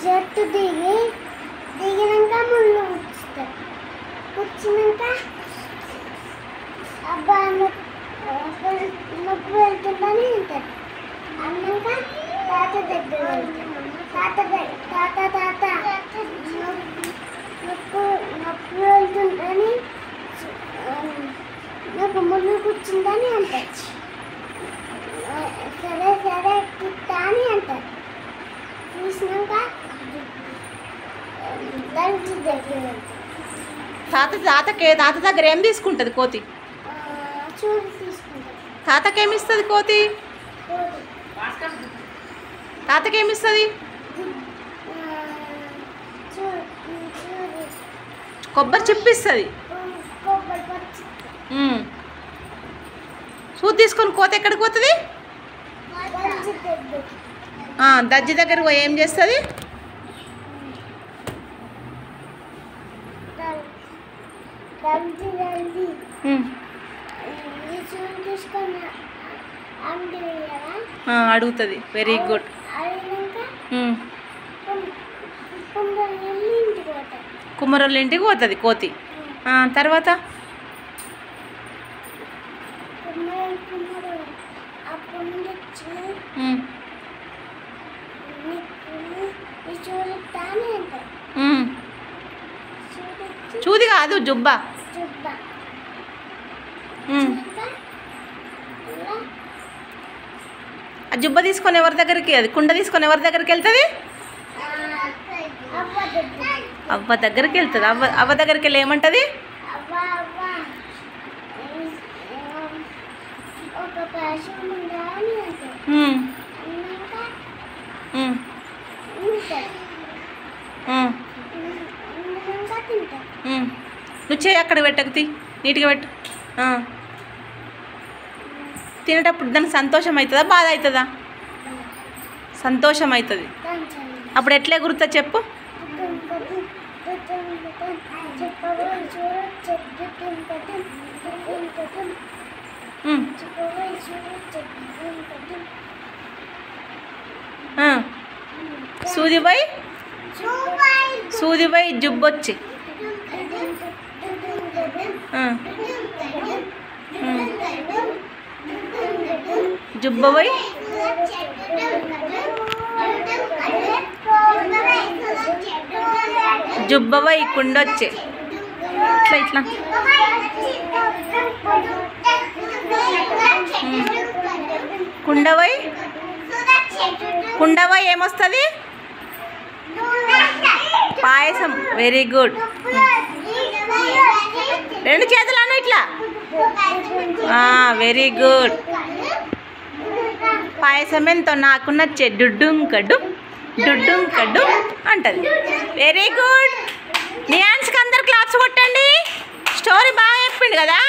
చెట్టు దిగినాక ముళ్ళు కూర్చుతారు. కూర్చున్నాక అబ్బా నొప్పి వెళ్తుందని అంటారు. అన్నాక తాత దగ్గర వెళ్తారు. తాత నొప్పి వెళ్తుందని నాకు ముళ్ళు కూర్చుందని అంటారు. సరే తిట్టా అని అంటారు. చూసినాక దంచి దగ్గర వెళ్తారు. తాత దగ్గర ఏం తీసుకుంటుంది కోతి? చూడు తీసుకుంటారు. తాతకేమిస్తుంది కోతి? తాతకేమిస్తుంది? కొబ్బరి చెప్పిస్తుంది. సూది తీసుకొని కోతి ఎక్కడికి పోతుంది? దజ్జి దగ్గర పోయి ఏం చేస్తుంది? అడుగుతుంది. Very good. కుమ్మరోళ్ళ ఇంటికి పోతుంది కోతి. తర్వాత చూది కాదు, జుబ్బా. ఆ జుబ్బ తీసుకొని ఎవరి దగ్గరికి, అది కుండ తీసుకొని ఎవరి దగ్గరికి వెళ్తుంది? అవ్వ దగ్గరికి వెళ్తుంది. అవ్వ దగ్గరికి వెళ్ళి ఏమంటుంది? నువ్వు చేయి అక్కడ పెట్టకుతి, నీట్గా పెట్టు. తినేటప్పుడు దానికి సంతోషం అవుతుందా, బాధ అవుతుందా? సంతోషం అవుతుంది. అప్పుడు ఎట్లా ఎగురుతా చెప్పు? సూదిపై జుబ్బొచ్చి జుబ్బపై జుబ్బపై కుండొచ్చే. ఇట్లా కుండవై ఏమొస్తుంది? పాయసం. Very good. రెండు చేతులను ఇట్లా. Very good. పాయసం ఎంతో నాకు నచ్చే డుడ్డుం కడ్డు అంటది. Very good. నియాన్స్కి అందరు క్లాప్స్ కొట్టండి. స్టోరీ బాగా చెప్పిండు కదా.